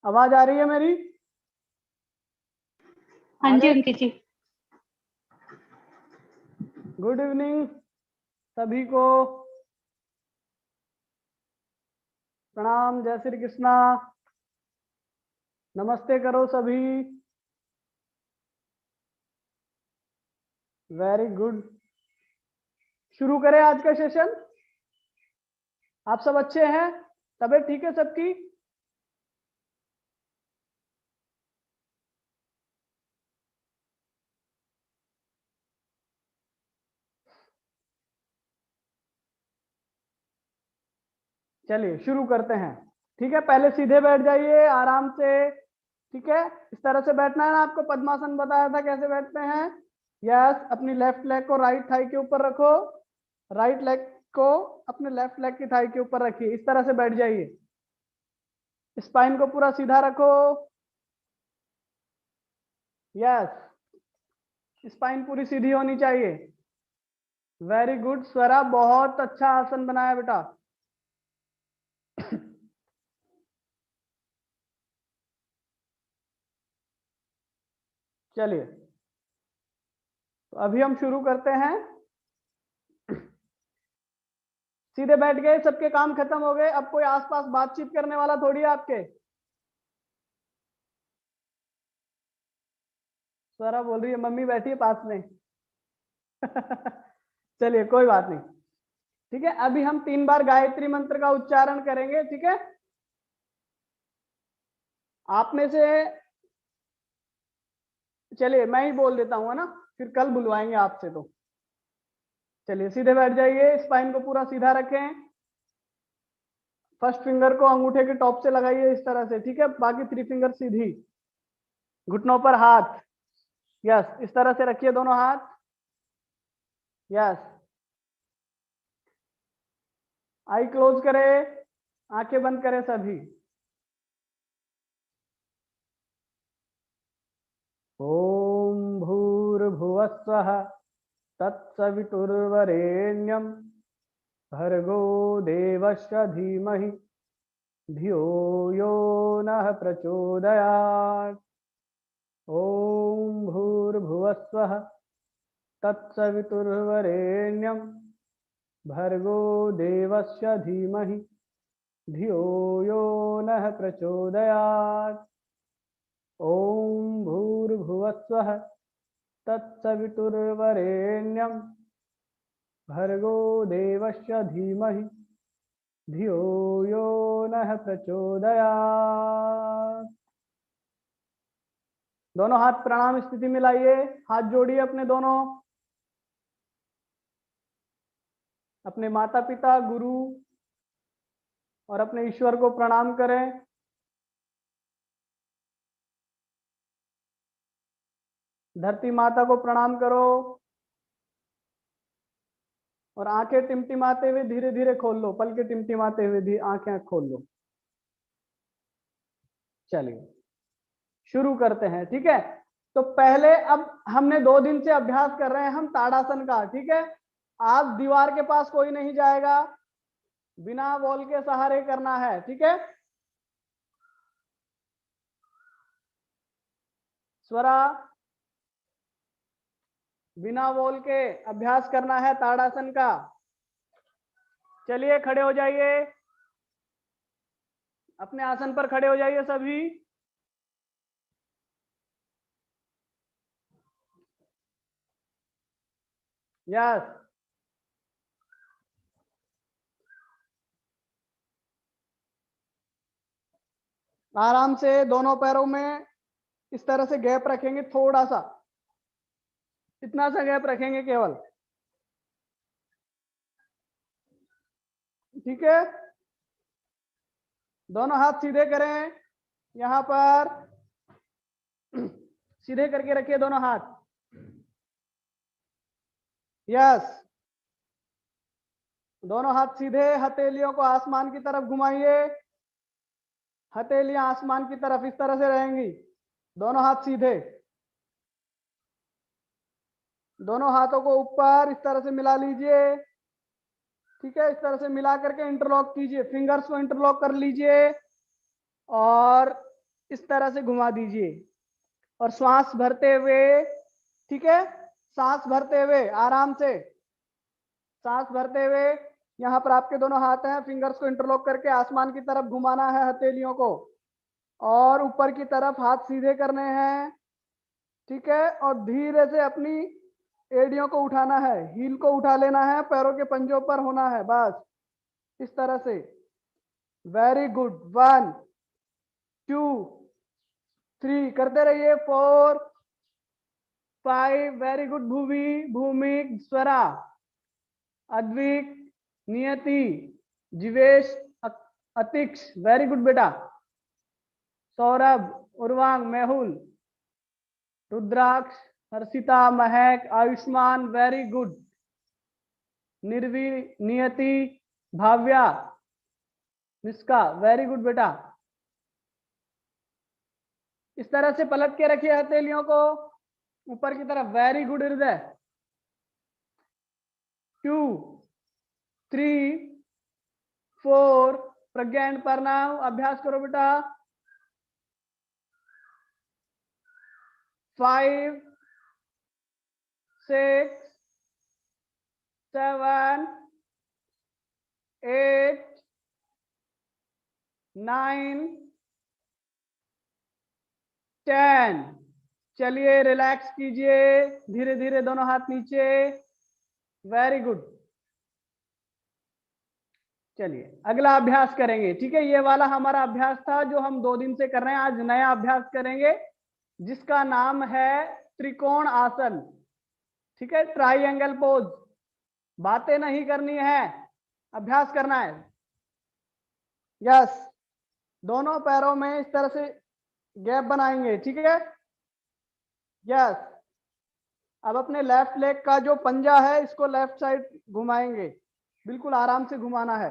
आवाज आ रही है मेरी? हाँ जी अंकित जी। गुड इवनिंग सभी को। प्रणाम, जय श्री कृष्णा। नमस्ते करो सभी। Very good. शुरू करें आज का सेशन। आप सब अच्छे हैं? तबीयत ठीक है सबकी? चलिए शुरू करते हैं। ठीक है, पहले सीधे बैठ जाइए आराम से। ठीक है, इस तरह से बैठना है ना आपको। पद्मासन बताया था कैसे बैठते हैं। यस, अपनी लेफ्ट लेग को राइट थाई के ऊपर रखो। राइट लेग को अपने लेफ्ट लेग की थाई के ऊपर रखिए। इस तरह से बैठ जाइए। स्पाइन को पूरा सीधा रखो। यस, स्पाइन पूरी सीधी होनी चाहिए। वेरी गुड स्वरा, बहुत अच्छा आसन बनाया बेटा। चलिए, तो अभी हम शुरू करते हैं। सीधे बैठ गए, सबके काम खत्म हो गए। अब कोई आसपास बातचीत करने वाला थोड़ी है आपके। स्वरा बोल रही है मम्मी बैठी है पास में। चलिए कोई बात नहीं। ठीक है, अभी हम 3 बार गायत्री मंत्र का उच्चारण करेंगे। ठीक है, आप में से, चलिए मैं ही बोल देता हूँ, है ना, फिर कल बुलवाएंगे आपसे। तो चलिए सीधे बैठ जाइए, स्पाइन को पूरा सीधा रखें। फर्स्ट फिंगर को अंगूठे के टॉप से लगाइए इस तरह से। ठीक है, बाकी 3 फिंगर सीधी। घुटनों पर हाथ। यस, इस तरह से रखिए दोनों हाथ। यस, आई क्लोज करें, आंखें बंद करें सभी। ओम भूर्भुवस्वः तत्सवितुर्वरेण्यं भर्गो देवस्य धीमहि धियो यो नः प्रचोदयात्। ओम भूर्भुवस्वः तत्सवितुर्वरेण्यं भर्गो देवस्य धीमहि धियो यो नः प्रचोदयात्। ओम भूर्भुवस्वः तत्सवितुर्वरेण्यं भर्गो देवस्य धीमहि धियो यो नः प्रचोदयात्। दोनों हाथ प्रणाम स्थिति में लाइए। हाथ जोड़िए अपने दोनों। अपने माता पिता, गुरु और अपने ईश्वर को प्रणाम करें। धरती माता को प्रणाम करो और आंखें टिमटिमाते हुए धीरे धीरे खोल लो। पल के टिमटिमाते हुए आंखें खोल लो। चलिए शुरू करते हैं। ठीक है, तो पहले, अब हमने 2 दिन से अभ्यास कर रहे हैं हम ताड़ासन का। ठीक है, आज दीवार के पास कोई नहीं जाएगा, बिना वॉल के सहारे करना है। ठीक है, स्वरा, बिना वॉल के अभ्यास करना है ताड़ासन का। चलिए खड़े हो जाइए, अपने आसन पर खड़े हो जाइए सभी। यस, आराम से दोनों पैरों में इस तरह से गैप रखेंगे, थोड़ा सा, इतना सा गैप रखेंगे केवल। ठीक है, दोनों हाथ सीधे करें यहां पर। सीधे करके रखिए दोनों हाथ। यस, दोनों हाथ सीधे, हथेलियों को आसमान की तरफ घुमाइए। हथेलियां आसमान की तरफ इस तरह से रहेंगी। दोनों हाथ सीधे। दोनों हाथों को ऊपर इस तरह से मिला लीजिए। ठीक है, इस तरह से मिला करके इंटरलॉक कीजिए, फिंगर्स को इंटरलॉक कर लीजिए और इस तरह से घुमा दीजिए और श्वास भरते हुए, ठीक है, सांस भरते हुए आराम से सांस भरते हुए यहाँ पर आपके दोनों हाथ हैं, फिंगर्स को इंटरलॉक करके आसमान की तरफ घुमाना है हथेलियों को, और ऊपर की तरफ हाथ सीधे करने हैं, ठीक है, और धीरे से अपनी एड़ियों को उठाना है, हील को उठा लेना है, पैरों के पंजों पर होना है, बस इस तरह से। Very good. 1 2 3 करते रहिए। 4 5 वेरी गुड। भूवि, भूमिक, स्वरा, अद्विक, नियति, जीवेश, अतिक्ष, वेरी गुड बेटा। सौरभ, उर्वांग, मेहुल, रुद्राक्ष, हर्षिता, महक, आयुष्मान, वेरी गुड। निर्वी, नियति, भाव्या, निष्का, वेरी गुड बेटा। इस तरह से पलट के रखिए हथेलियों को ऊपर की तरफ, वेरी गुड हृदय। 2 3 4 प्रज्ञा एंड प्रणाम, अभ्यास करो बेटा। 5 6 7 8 9 10। चलिए रिलैक्स कीजिए, धीरे धीरे दोनों हाथ नीचे, वेरी गुड। चलिए अगला अभ्यास करेंगे, ठीक है। ये वाला हमारा अभ्यास था जो हम 2 दिन से कर रहे हैं। आज नया अभ्यास करेंगे जिसका नाम है त्रिकोण आसन, ठीक है, ट्राइंगल पोज। बातें नहीं करनी है, अभ्यास करना है। यस, दोनों पैरों में इस तरह से गैप बनाएंगे, ठीक है। यस, अब अपने लेफ्ट लेग का जो पंजा है इसको लेफ्ट साइड घुमाएंगे, बिल्कुल आराम से घुमाना है,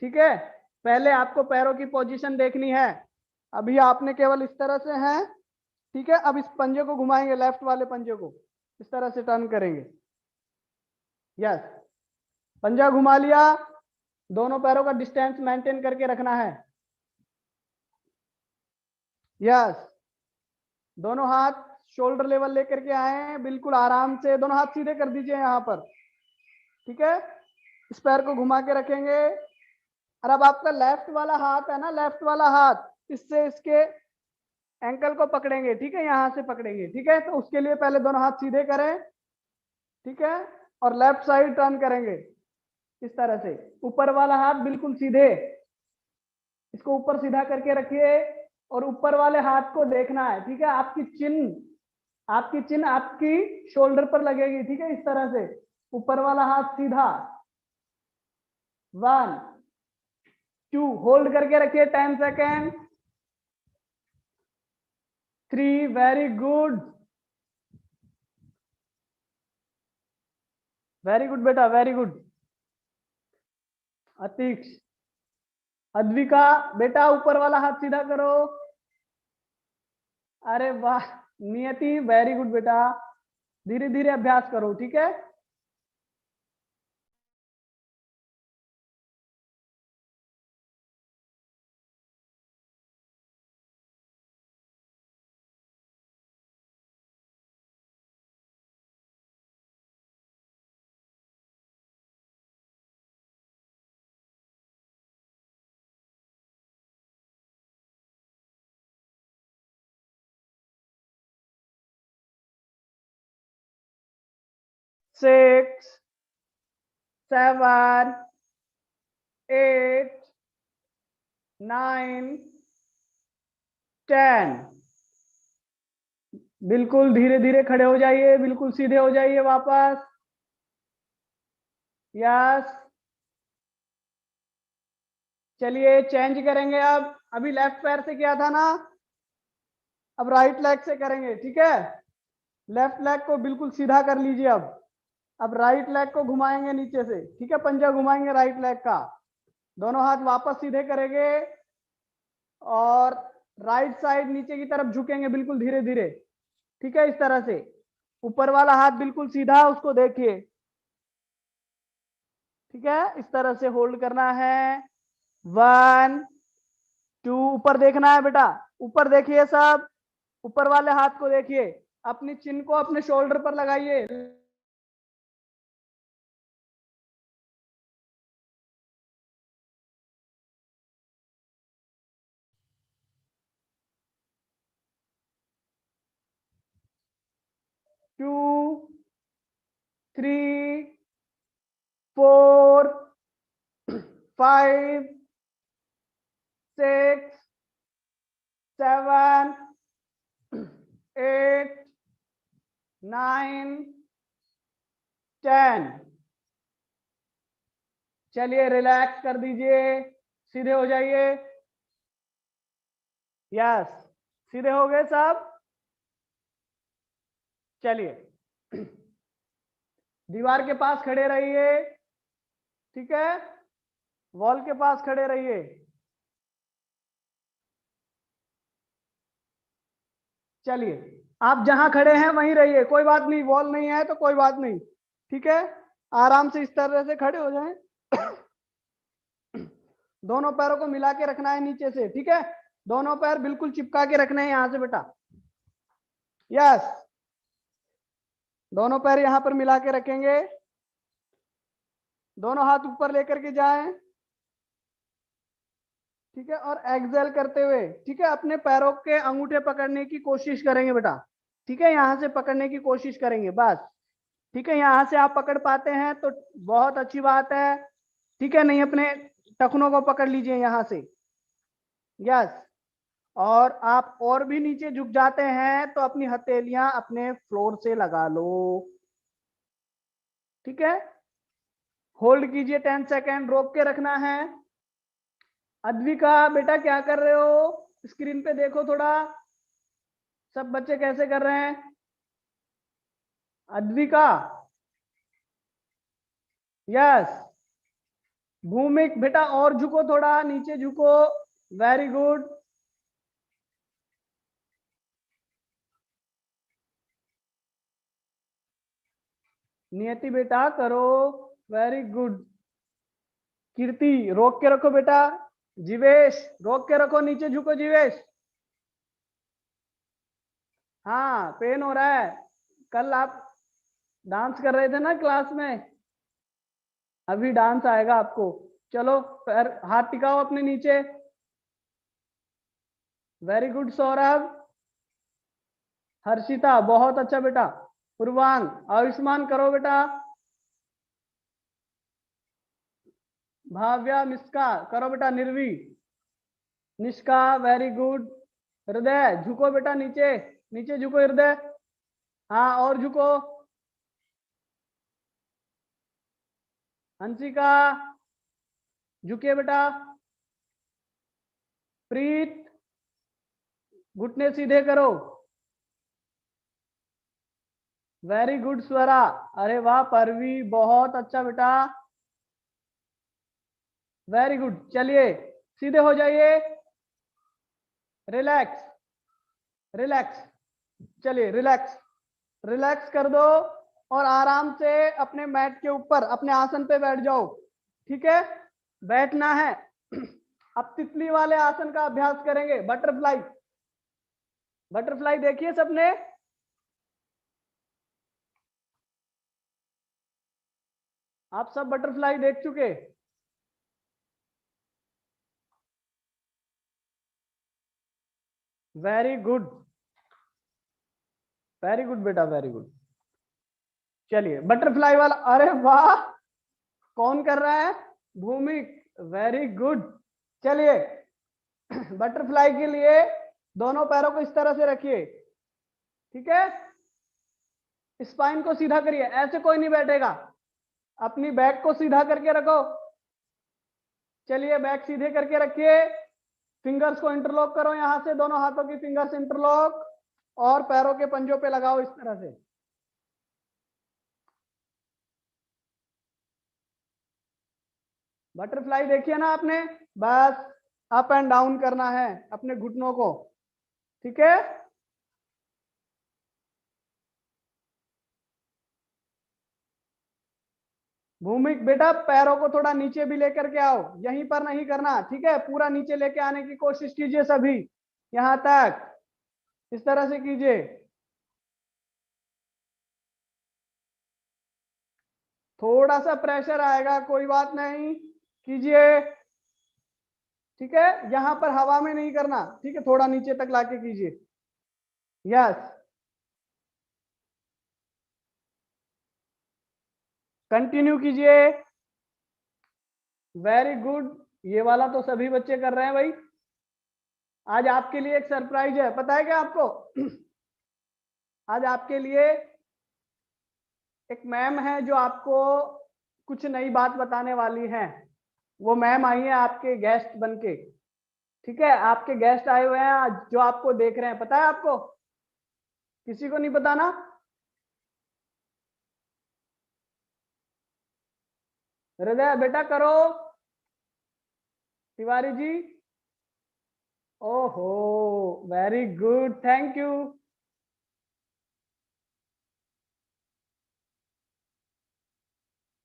ठीक है। पहले आपको पैरों की पोजीशन देखनी है, अभी आपने केवल इस तरह से हैं, ठीक है। अब इस पंजे को घुमाएंगे, लेफ्ट वाले पंजे को इस तरह से टर्न करेंगे। यस, पंजा घुमा लिया, दोनों पैरों का डिस्टेंस मेंटेन करके रखना है। यस, दोनों हाथ शोल्डर लेवल लेकर के आए हैं, बिल्कुल आराम से दोनों हाथ सीधे कर दीजिए यहाँ पर, ठीक है। इस पैर को घुमा के रखेंगे, और अब आपका लेफ्ट वाला हाथ है ना, लेफ्ट वाला हाथ इससे इसके एंकल को पकड़ेंगे, ठीक है, यहां से पकड़ेंगे, ठीक है। तो उसके लिए पहले दोनों हाथ सीधे करें, ठीक है, और लेफ्ट साइड टर्न करेंगे इस तरह से। ऊपर वाला हाथ बिल्कुल सीधे, इसको ऊपर सीधा करके रखिए, और ऊपर वाले हाथ को देखना है, ठीक है। आपकी चिन्ह आपकी शोल्डर पर लगेगी, ठीक है, इस तरह से ऊपर वाला हाथ सीधा। 1 2 होल्ड करके रखिए 10 second. 3 very good, very good बेटा, वेरी गुड। अतीक्ष, अद्विका बेटा ऊपर वाला हाथ सीधा करो, अरे वाह। नियति, वेरी गुड बेटा, धीरे धीरे अभ्यास करो, ठीक है। सिक्स 7 8 9 10। बिल्कुल धीरे धीरे खड़े हो जाइए, बिल्कुल सीधे हो जाइए वापस। यस, चलिए चेंज करेंगे। अब अभी लेफ्ट पैर से किया था ना, अब राइट लेग से करेंगे, ठीक है। लेफ्ट लेग को बिल्कुल सीधा कर लीजिए। अब राइट लेग को घुमाएंगे नीचे से, ठीक है, पंजा घुमाएंगे राइट लेग का, दोनों हाथ वापस सीधे करेंगे, और राइट साइड नीचे की तरफ झुकेंगे बिल्कुल धीरे धीरे, ठीक है, इस तरह से। ऊपर वाला हाथ बिल्कुल सीधा, उसको देखिए, ठीक है, इस तरह से होल्ड करना है। 1 2 ऊपर देखना है बेटा, ऊपर देखिए सब, ऊपर वाले हाथ को देखिए, अपनी चिन को अपने शोल्डर पर लगाइए। Two, three, four, five, six, seven, eight, nine, 10। चलिए रिलैक्स कर दीजिए, सीधे हो जाइए। यस, सीधे हो गए सब। चलिए दीवार के पास खड़े रहिए, ठीक है, वॉल के पास खड़े रहिए। चलिए आप जहां खड़े हैं वहीं रहिए, कोई बात नहीं, वॉल नहीं है तो कोई बात नहीं, ठीक है। आराम से इस तरह से खड़े हो जाएं। दोनों पैरों को मिला के रखना है नीचे से, ठीक है, दोनों पैर बिल्कुल चिपका के रखने हैं यहां से बेटा। यस, दोनों पैर यहां पर मिला के रखेंगे, दोनों हाथ ऊपर लेकर के जाएं, ठीक है, और एक्सेल करते हुए, ठीक है, अपने पैरों के अंगूठे पकड़ने की कोशिश करेंगे बेटा, ठीक है, यहां से पकड़ने की कोशिश करेंगे बस, ठीक है। यहां से आप पकड़ पाते हैं तो बहुत अच्छी बात है, ठीक है, नहीं अपने टखनों को पकड़ लीजिए यहां से। यस, और आप और भी नीचे झुक जाते हैं तो अपनी हथेलियां अपने फ्लोर से लगा लो, ठीक है। होल्ड कीजिए 10 सेकेंड, रोक के रखना है। अद्विका बेटा क्या कर रहे हो, स्क्रीन पे देखो थोड़ा, सब बच्चे कैसे कर रहे हैं। अद्विका, यस। भूमिक बेटा और झुको, थोड़ा नीचे झुको, वेरी गुड। नियति बेटा करो, वेरी गुड। कीर्ति रोक के रखो बेटा, जीवेश रोक के रखो, नीचे झुको जीवेश। हाँ पेन हो रहा है, कल आप डांस कर रहे थे ना क्लास में, अभी डांस आएगा आपको। चलो पैर हाथ टिकाओ अपने नीचे, वेरी गुड सौरभ। हर्षिता बहुत अच्छा बेटा। पूर्वांग, आयुष्मान करो बेटा। भाव्या मिस्का करो बेटा। निर्वी, निष्का वेरी गुड। हृदय झुको बेटा नीचे, नीचे झुको हृदय, हाँ और झुको। हंसिका झुकिए बेटा। प्रीत घुटने सीधे करो, वेरी गुड स्वरा। अरे वाह परवी बहुत अच्छा बेटा, वेरी गुड। चलिए सीधे हो जाइए, रिलैक्स, रिलैक्स, चलिए रिलैक्स, रिलैक्स कर दो और आराम से अपने मैट के ऊपर अपने आसन पे बैठ जाओ, ठीक है, बैठना है। अब तितली वाले आसन का अभ्यास करेंगे, बटरफ्लाई। बटरफ्लाई देखिए सबने, आप सब बटरफ्लाई देख चुके। वेरी गुड, वेरी गुड बेटा, वेरी गुड। चलिए बटरफ्लाई वाला, अरे वाह, कौन कर रहा है, भूमिक, वेरी गुड। चलिए बटरफ्लाई के लिए दोनों पैरों को इस तरह से रखिए, ठीक है, स्पाइन को सीधा करिए, ऐसे कोई नहीं बैठेगा, अपनी बैक को सीधा करके रखो। चलिए बैक सीधे करके रखिए, फिंगर्स को इंटरलॉक करो, यहां से दोनों हाथों की फिंगर्स इंटरलॉक और पैरों के पंजों पे लगाओ इस तरह से। बटरफ्लाई देखिए ना आपने, बस अप एंड डाउन करना है अपने घुटनों को, ठीक है। भूमिक बेटा पैरों को थोड़ा नीचे भी लेकर के आओ, यहीं पर नहीं करना, ठीक है, पूरा नीचे लेके आने की कोशिश कीजिए सभी। यहां तक, इस तरह से कीजिए। थोड़ा सा प्रेशर आएगा, कोई बात नहीं, कीजिए। ठीक है, यहां पर हवा में नहीं करना, ठीक है, थोड़ा नीचे तक लाके कीजिए। यस, कंटिन्यू कीजिए। वेरी गुड, ये वाला तो सभी बच्चे कर रहे हैं भाई। आज आपके लिए एक सरप्राइज है, पता है क्या आपको? आज आपके लिए एक मैम है जो आपको कुछ नई बात बताने वाली है। वो मैम आई है आपके गेस्ट बनके। ठीक है, आपके गेस्ट आए हुए हैं आज, जो आपको देख रहे हैं। पता है आपको? किसी को नहीं पता ना? हृदय बेटा करो, तिवारी जी। ओहो, very good, thank you.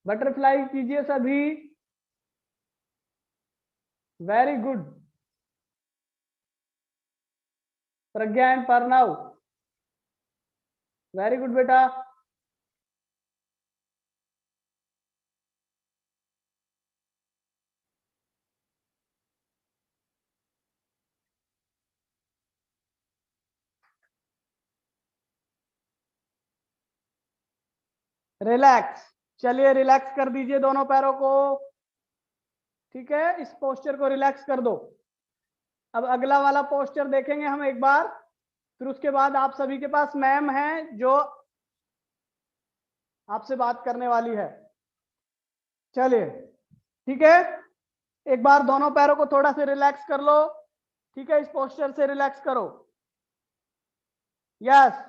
Butterfly कीजिए सभी। Very good. Pragya and Pranav, very good बेटा। रिलैक्स, चलिए रिलैक्स कर दीजिए दोनों पैरों को। ठीक है, इस पोस्चर को रिलैक्स कर दो। अब अगला वाला पोस्चर देखेंगे हम एक बार, फिर उसके बाद आप सभी के पास मैम है जो आपसे बात करने वाली है। चलिए, ठीक है, एक बार दोनों पैरों को थोड़ा से रिलैक्स कर लो। ठीक है, इस पोस्चर से रिलैक्स करो। यस,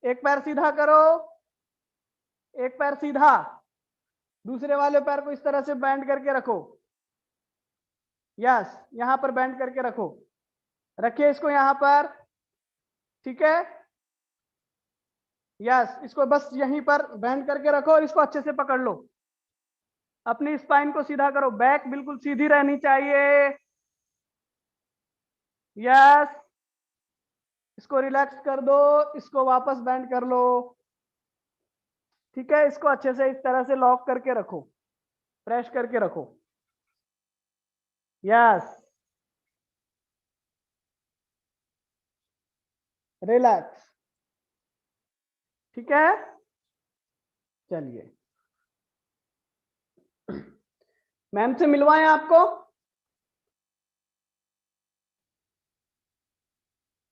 एक पैर सीधा करो, एक पैर सीधा, दूसरे वाले पैर को इस तरह से बैंड करके रखो। यस, यहां पर बैंड करके रखो, रखिए इसको यहां पर। ठीक है, यस, इसको बस यहीं पर बैंड करके रखो और इसको अच्छे से पकड़ लो। अपनी स्पाइन को सीधा करो, बैक बिल्कुल सीधी रहनी चाहिए। यस, इसको रिलैक्स कर दो, इसको वापस बैंड कर लो। ठीक है, इसको अच्छे से इस तरह से लॉक करके रखो, प्रेस करके रखो। Yes, relax. ठीक है, चलिए मैम से मिलवाएं आपको।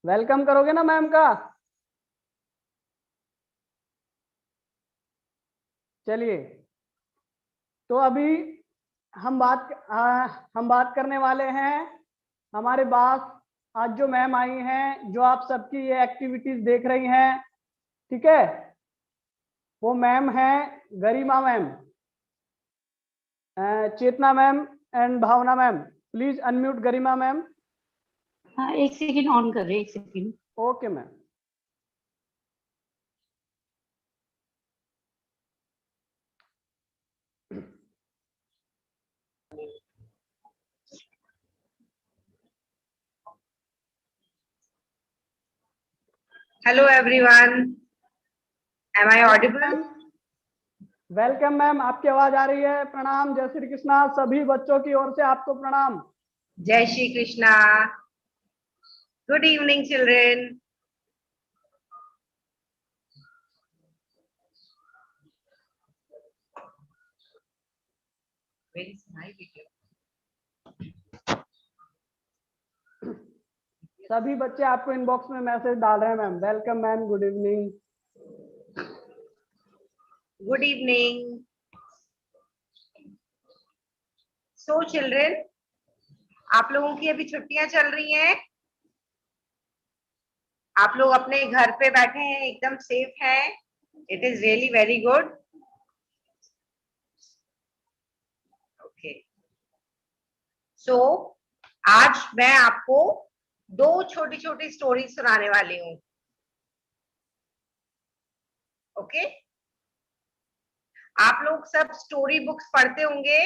वेलकम करोगे ना मैम का? चलिए, तो अभी हम बात करने वाले हैं हमारे पास आज जो मैम आई हैं, जो आप सबकी ये एक्टिविटीज देख रही हैं। ठीक है, वो मैम है Garima ma'am, Chetna ma'am and Bhavna ma'am. Please unmute Garima ma'am. हाँ, एक सेकंड ऑन कर रहे, एक second. Okay ma'am. Hello everyone. Am I audible? Welcome ma'am, आपकी आवाज आ रही है। प्रणाम, जय श्री कृष्णा, सभी बच्चों की ओर से आपको प्रणाम। Jai Shri Krishna. Good evening, children. Where is my video? सभी बच्चे आपको इनबॉक्स में मैसेज डाल रहे हैं ma'am. Welcome ma'am, good evening. Good evening. So children, आप लोगों की अभी छुट्टियां चल रही हैं। आप लोग अपने घर पे बैठे हैं, एकदम सेफ हैं। It is really very good. Okay. So आज मैं आपको दो छोटी छोटी स्टोरी सुनाने वाली हूँ। ओके, आप लोग सब स्टोरी बुक्स पढ़ते होंगे,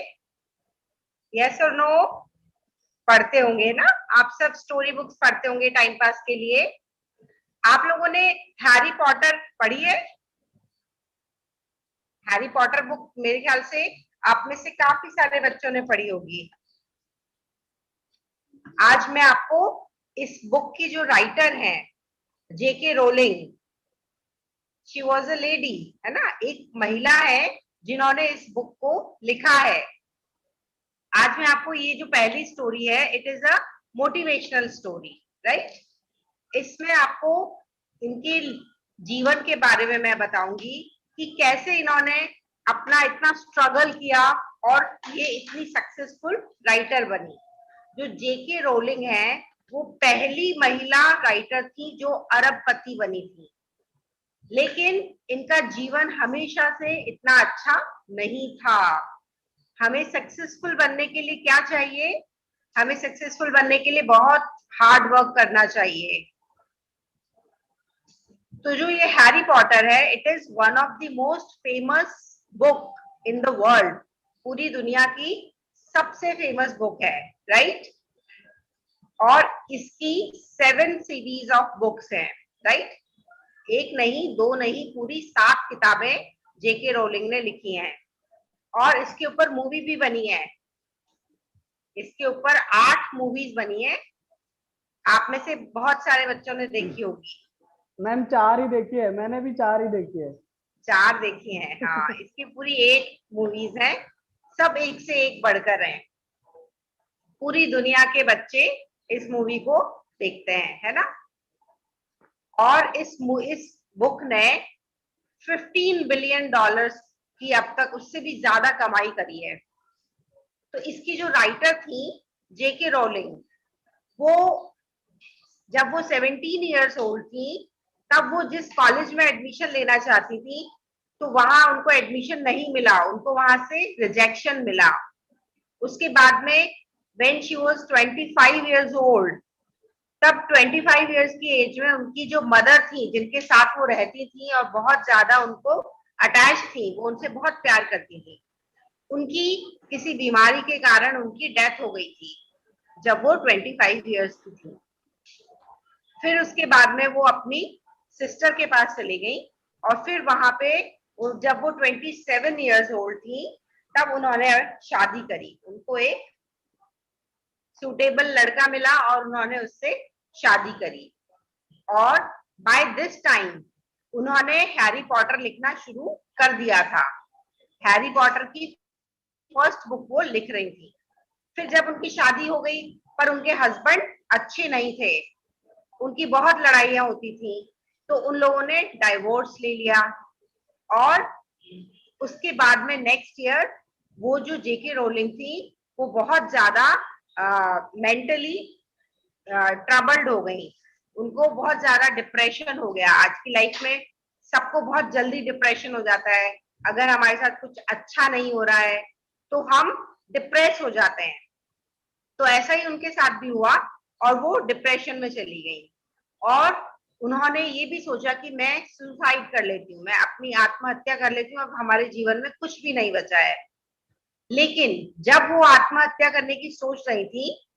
यस और नो? पढ़ते होंगे ना, आप सब स्टोरी बुक्स पढ़ते होंगे टाइम पास के लिए। आप लोगों ने हैरी पॉटर पढ़ी है? हैरी पॉटर बुक मेरे ख्याल से आप में से काफी सारे बच्चों ने पढ़ी होगी। आज मैं आपको इस बुक की जो राइटर हैं J K Rowling, she was a lady, है ना, एक महिला है जिन्होंने इस बुक को लिखा है। आज मैं आपको ये जो पहली स्टोरी है, it is a motivational story, right. इसमें आपको इनके जीवन के बारे में मैं बताऊंगी कि कैसे इन्होंने अपना इतना स्ट्रगल किया और ये इतनी सक्सेसफुल राइटर बनी। जो जेके रोलिंग है वो पहली महिला राइटर थी जो अरबपति बनी थी, लेकिन इनका जीवन हमेशा से इतना अच्छा नहीं था। हमें सक्सेसफुल बनने के लिए क्या चाहिए? हमें सक्सेसफुल बनने के लिए बहुत हार्ड वर्क करना चाहिए। तो जो ये हैरी पॉटर है, it is one of the most famous book in the world. पूरी दुनिया की सबसे फेमस बुक है, राइट। और इसकी 7 सीरीज ऑफ बुक्स हैं, राइट। एक नहीं, दो नहीं, पूरी 7 किताबें जेके रोलिंग ने लिखी हैं। और इसके ऊपर मूवी भी बनी है। इसके ऊपर 8 मूवीज बनी है। आप में से बहुत सारे बच्चों ने देखी होगी। मैम 4 ही देखी है, मैंने भी 4 ही देखी है। 4 देखी हैं, हाँ। इसकी पूरी 8 मूवीज हैं, सब एक से एक बढ़कर हैं। पूरी दुनिया के बच्चे इस मूवी को देखते हैं, है ना। और इस बुक ने $15 बिलियन की अब तक उससे भी ज्यादा कमाई करी है। तो इसकी जो राइटर थी जेके रोलिंग, वो जब वो 17 इयर्स ओल्ड थी तब वो जिस कॉलेज में एडमिशन लेना चाहती थी तो वहां उनको एडमिशन नहीं मिला, उनको वहां से रिजेक्शन मिला। उसके बाद में when she was 25 years old, तब 25 इयर्स की एज में उनकी जो मदर थी जिनके साथ वो रहती थी और बहुत ज्यादा उनको अटैच थी, वो उनसे बहुत प्यार करती थी, उनकी किसी बीमारी के कारण उनकी डेथ हो गई थी जब वो 25 इयर्स की थी। फिर उसके बाद में वो अपनी सिस्टर के पास चली गई और फिर वहां पे जब वो 27 इयर्स ओल्ड थी तब उन्होंने शादी करी। उनको एक सूटेबल लड़का मिला और उन्होंने उससे शादी करी। और बाय दिस टाइम उन्होंने हैरी पॉटर लिखना शुरू कर दिया था। हैरी पॉटर की फर्स्ट बुक वो लिख रही थी। फिर जब उनकी शादी हो गई पर उनके हस्बैंड अच्छे नहीं थे, उनकी बहुत लड़ाइयां होती थी, तो उन लोगों ने डाइवोर्स ले लिया। और उसके बाद में नेक्स्ट ईयर वो जो जेके रोलिंग थी वो बहुत ज्यादा मेंटली ट्रबल्ड हो गई। उनको बहुत ज्यादा डिप्रेशन हो गया। आज की लाइफ में सबको बहुत जल्दी डिप्रेशन हो जाता है। अगर हमारे साथ कुछ अच्छा नहीं हो रहा है तो हम डिप्रेस हो जाते हैं। तो ऐसा ही उनके साथ भी हुआ और वो डिप्रेशन में चली गई और उन्होंने ये भी सोचा कि मैं सुसाइड कर लेती हूँ, मैं अपनी आत्महत्या कर लेती हूँ, अब हमारे जीवन में कुछ भी नहीं बचा है। लेकिन जब वो आत्महत्या करने की सोच रही थी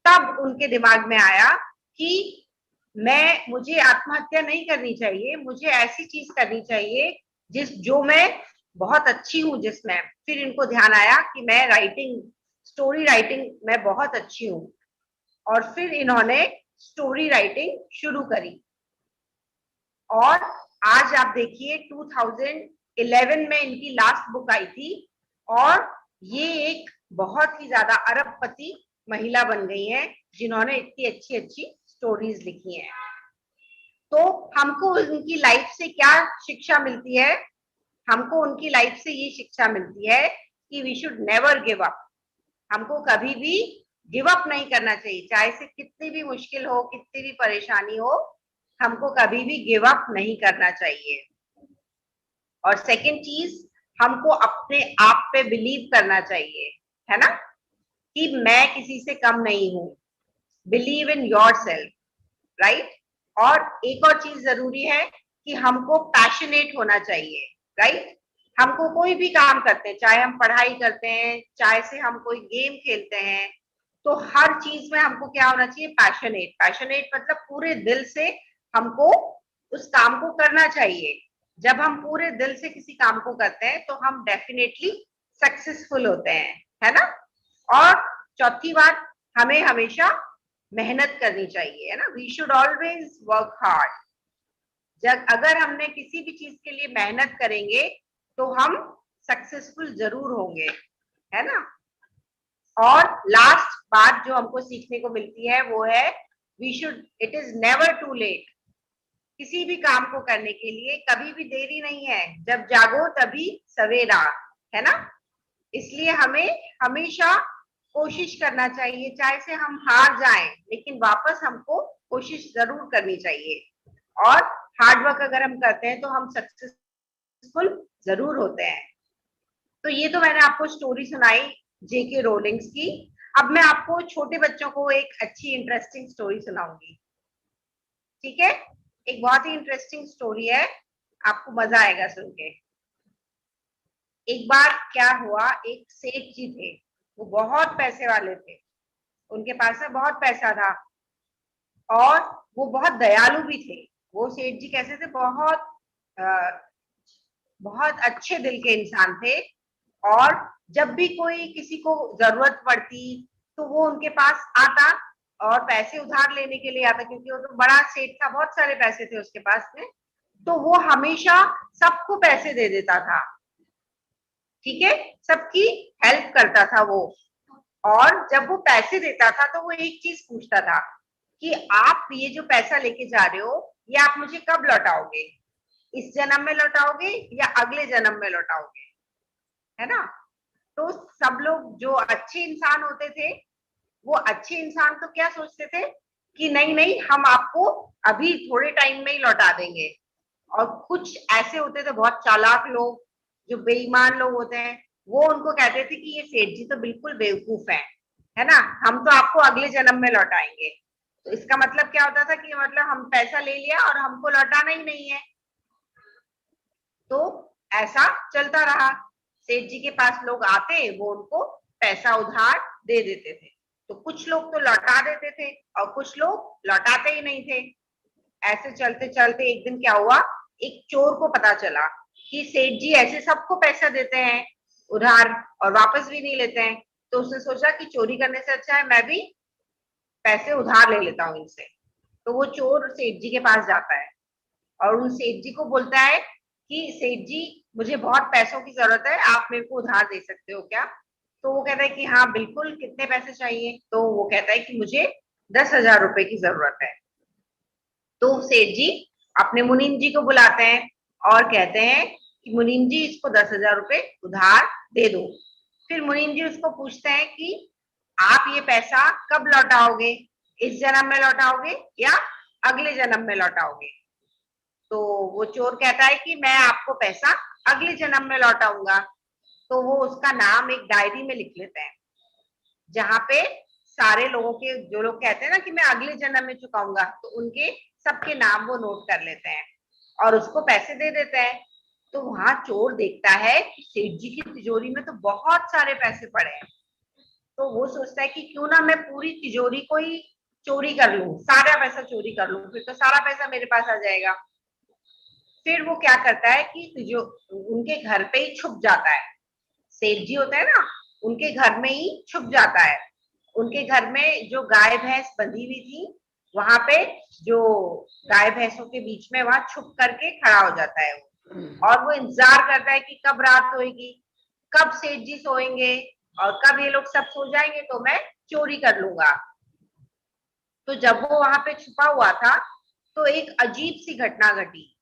तब उनके दिमाग में आया कि मुझे आत्महत्या नहीं करनी चाहिए, मुझे ऐसी चीज करनी चाहिए जो मैं बहुत अच्छी हूँ जिसमें। फिर इनको ध्यान आया कि मैं स्टोरी राइटिंग में बहुत अच्छी हूँ और फिर इन्होंने स्टोरी राइटिंग शुरू करी। और आज आप देखिए 2011 में इनकी लास्ट बुक आई थी और ये एक बहुत ही ज्यादा अरबपति महिला बन गई हैं जिन्होंने इतनी अच्छी अच्छी स्टोरीज लिखी हैं। तो हमको उनकी लाइफ से क्या शिक्षा मिलती है? हमको उनकी लाइफ से ये शिक्षा मिलती है कि we should never give up. हमको कभी भी गिव अप नहीं करना चाहिए, चाहे से कितनी भी मुश्किल हो, कितनी भी परेशानी हो, हमको कभी भी गिव अप नहीं करना चाहिए। और सेकंड चीज, हमको अपने आप पे बिलीव करना चाहिए, है ना, कि मैं किसी से कम नहीं हूं। Believe in yourself, right. और एक और चीज जरूरी है कि हमको पैशनेट होना चाहिए, राइट। हमको कोई भी काम करते हैं, चाहे हम पढ़ाई करते हैं, चाहे से हम कोई गेम खेलते हैं, तो हर चीज में हमको क्या होना चाहिए, पैशनेट। पैशनेट मतलब पूरे दिल से हमको उस काम को करना चाहिए। जब हम पूरे दिल से किसी काम को करते हैं तो हम डेफिनेटली सक्सेसफुल होते हैं, है ना। और चौथी बात, हमें हमेशा मेहनत करनी चाहिए, है ना। We should always work hard. जब अगर हमने किसी भी चीज के लिए मेहनत करेंगे तो हम सक्सेसफुल जरूर होंगे, है ना। और लास्ट बात जो हमको सीखने को मिलती है वो है, we should, it is never too late. किसी भी काम को करने के लिए कभी भी देरी नहीं है, जब जागो तभी सवेरा, है ना। इसलिए हमें हमेशा कोशिश करना चाहिए, चाहे से हम हार जाएं लेकिन वापस हमको कोशिश जरूर करनी चाहिए। और हार्ड वर्क अगर हम करते हैं तो हम सक्सेसफुल जरूर होते हैं। तो ये तो मैंने आपको स्टोरी सुनाई जेके रोलिंग्स की। अब मैं आपको छोटे बच्चों को एक अच्छी इंटरेस्टिंग स्टोरी सुनाऊंगी, ठीक है। एक बहुत ही इंटरेस्टिंग स्टोरी है, आपको मजा आएगा सुन के। एक बार क्या हुआ, एक सेठ जी थे, वो बहुत पैसे वाले थे, उनके पास में बहुत पैसा था और वो बहुत दयालु भी थे। वो सेठ जी कैसे थे, बहुत अच्छे दिल के इंसान थे। और जब भी कोई किसी को जरूरत पड़ती तो वो उनके पास आता और पैसे उधार लेने के लिए आता, क्योंकि वो तो बड़ा सेठ था, बहुत सारे पैसे थे उसके पास में। तो वो हमेशा सबको पैसे दे देता था, ठीक है, सबकी हेल्प करता था वो। और जब वो पैसे देता था तो वो एक चीज पूछता था कि आप ये जो पैसा लेके जा रहे हो ये आप मुझे कब लौटाओगे, इस जन्म में लौटाओगे या अगले जन्म में लौटाओगे, है ना। तो सब लोग जो अच्छे इंसान होते थे, वो अच्छे इंसान तो क्या सोचते थे कि नहीं नहीं, हम आपको अभी थोड़े टाइम में ही लौटा देंगे। और कुछ ऐसे होते थे बहुत चालाक लोग, जो बेईमान लोग होते हैं, वो उनको कहते थे कि ये सेठ जी तो बिल्कुल बेवकूफ है ना, हम तो आपको अगले जन्म में लौटाएंगे। तो इसका मतलब क्या होता था कि मतलब हम पैसा ले लिया और हमको लौटाना ही नहीं है। तो ऐसा चलता रहा, सेठ जी के पास लोग आते, वो उनको पैसा उधार दे देते थे। तो कुछ लोग तो लौटा देते थे और कुछ लोग लौटाते ही नहीं थे। ऐसे चलते चलते एक दिन क्या हुआ, एक चोर को पता चला कि सेठ जी ऐसे सबको पैसा देते हैं उधार और वापस भी नहीं लेते हैं। तो उसने सोचा कि चोरी करने से अच्छा है मैं भी पैसे उधार ले लेता हूँ इनसे। तो वो चोर सेठ जी के पास जाता है और उन सेठ जी को बोलता है कि सेठ जी मुझे बहुत पैसों की जरूरत है, आप मेरे को उधार दे सकते हो क्या। तो वो कहता है कि हाँ बिल्कुल, कितने पैसे चाहिए। तो वो कहता है कि मुझे 10,000 रुपए की जरूरत है। तो सेठ जी अपने मुनीम जी को बुलाते हैं और कहते हैं कि मुनीम जी इसको 10,000 रुपए उधार दे दो। फिर मुनीम जी उसको पूछते हैं कि आप ये पैसा कब लौटाओगे, इस जन्म में लौटाओगे या अगले जन्म में लौटाओगे। तो वो चोर कहता है कि मैं आपको पैसा अगले जन्म में लौटाऊंगा। तो वो उसका नाम एक डायरी में लिख लेते हैं, जहां पे सारे लोगों के, जो लोग कहते हैं ना कि मैं अगले जन्म में चुकाऊंगा, तो उनके सबके नाम वो नोट कर लेते हैं और उसको पैसे दे देते हैं। तो वहां चोर देखता है कि सेठ जी की तिजोरी में तो बहुत सारे पैसे पड़े हैं। तो वो सोचता है कि क्यों ना मैं पूरी तिजोरी को ही चोरी कर लूं, सारा पैसा चोरी कर लूं, फिर तो सारा पैसा मेरे पास आ जाएगा। फिर वो क्या करता है कि जो उनके घर पे ही छुप जाता है, सेठ जी होता है ना, उनके घर में ही छुप जाता है। उनके घर में जो गाय भैंस बंधी हुई थी, वहां पे जो गाय भैंसों के बीच में वहां छुप करके खड़ा हो जाता है वो। और वो इंतजार करता है कि कब रात होएगी, कब सेठ जी सोएंगे और कब ये लोग सब सो जाएंगे तो मैं चोरी कर लूंगा। तो जब वो वहां पे छुपा हुआ था तो एक अजीब सी घटना घटी,